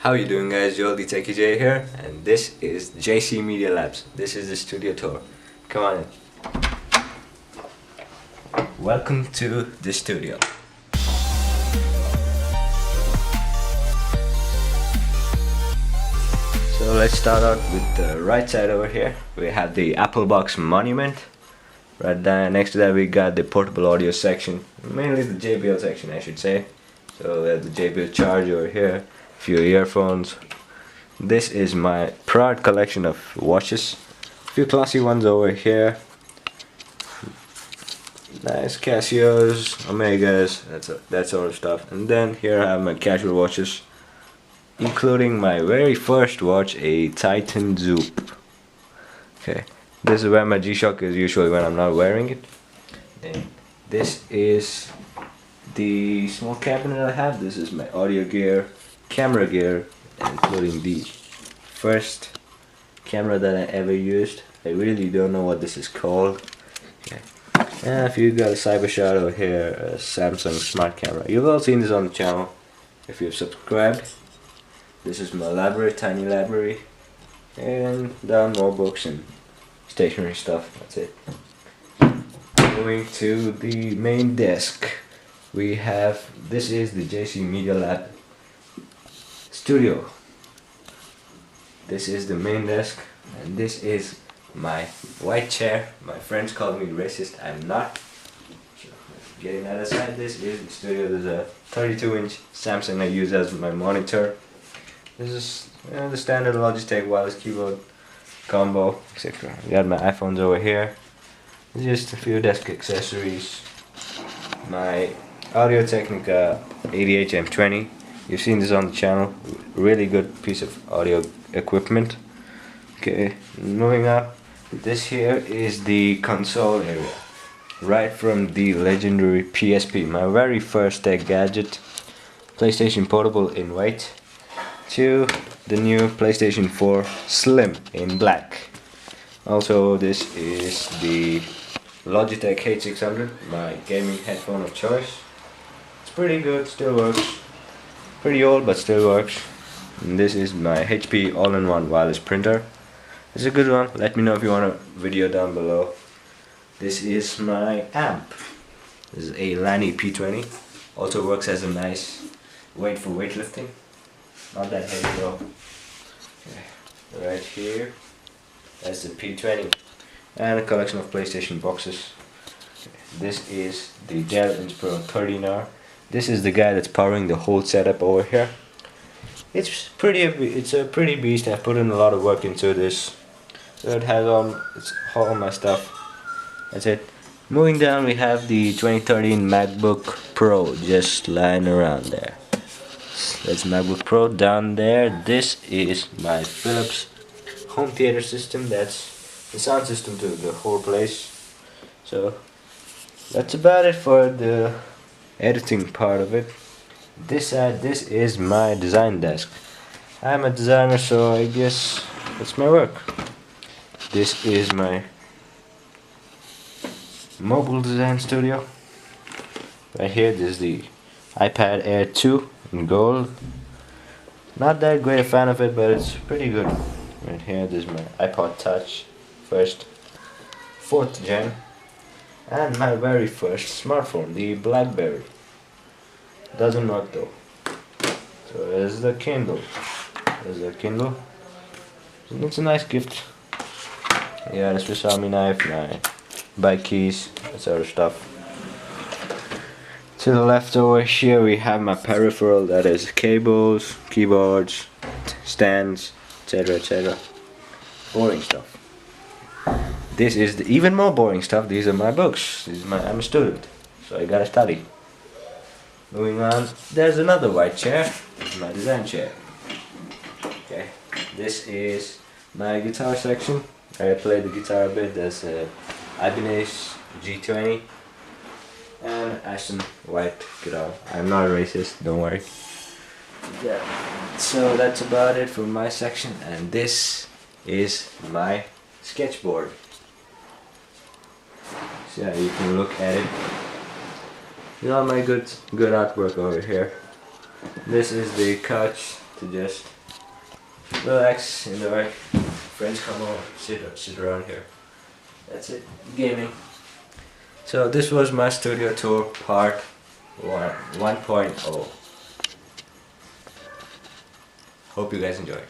How you doing, guys? You're the TechieJ here, and this is JCMediaLab. This is the studio tour. Come on in. Welcome to the studio. So let's start out with the right side over here. We have the Apple Box Monument. Right there, next to that we got the portable audio section, mainly the JBL section I should say. So we have the JBL charger over here, a few earphones. This is my proud collection of watches, a few classy ones over here. Nice Casios, Omegas, that sort of stuff. And then here I have my casual watches, including my very first watch, a Titan Zoop. Okay, this is where my G-Shock is usually when I'm not wearing it. And this is the small cabinet I have. This is my audio gear, camera gear, including the first camera that I ever used. I really don't know what this is called. Okay. And if you got a Cybershot over here, a Samsung smart camera. You've all seen this on the channel if you've subscribed. This is my library, tiny library, and down more books and stationery stuff. That's it. Going to the main desk, we have, this is the JCMediaLab studio. This is the main desk, and this is my white chair. My friends call me racist. I'm not. Getting that aside, this is the studio. There's a 32-inch Samsung I use as my monitor. This is the standard Logitech wireless keyboard combo, etc. I got my iPhones over here. Just a few desk accessories. My Audio Technica 88M20. You've seen this on the channel. Really good piece of audio equipment. Okay, moving up. This here is the console area. Right from the legendary PSP, my very first tech gadget, PlayStation Portable in white, to the new PlayStation 4 Slim in black. Also, this is the Logitech H600, my gaming headphone of choice. It's pretty good, still works. Pretty old, but still works. And this is my HP all-in-one wireless printer. It's a good one. Let me know if you want a video down below. This is my amp. This is a Lani P20. Also works as a nice weight for weightlifting. Not that heavy though. Okay. Right here, that's the P20. And a collection of PlayStation boxes. This is the Dell Inspiron 13R. This is the guy that's powering the whole setup over here. It's a pretty beast. I've put in a lot of work into this. So it has all my stuff. That's it. Moving down, we have the 2013 MacBook Pro just lying around there. That's MacBook Pro down there. This is my Philips home theater system. That's the sound system to the whole place. So that's about it for the editing part of it. This side, this is my design desk. I'm a designer, so I guess that's my work. This is my mobile design studio. Right here, this is the iPad Air 2 in gold. Not that great a fan of it, but it's pretty good. Right here, this is my iPod Touch, first 4th gen. And my very first smartphone, the BlackBerry. Doesn't work though. So there's the Kindle. There's the Kindle. It's a nice gift. Yeah, the Swiss Army knife, my bike keys, that sort of stuff. To the left over here we have my peripheral, that is cables, keyboards, stands, etc, etc. Boring stuff. This is the even more boring stuff. These are my books. I'm a student, so I gotta study. Moving on, there's another white chair. This is my design chair. Okay, this is my guitar section. I play the guitar a bit. There's a Ibanez G20 and Ashton white guitar. I'm not a racist, don't worry. Yeah. So that's about it for my section, and this is my sketchboard. So yeah, you can look at it. You know, my good artwork over here. This is the couch to just relax in the dark. Friends come over, sit around here. That's it, gaming. So this was my studio tour part 1.0. Hope you guys enjoy.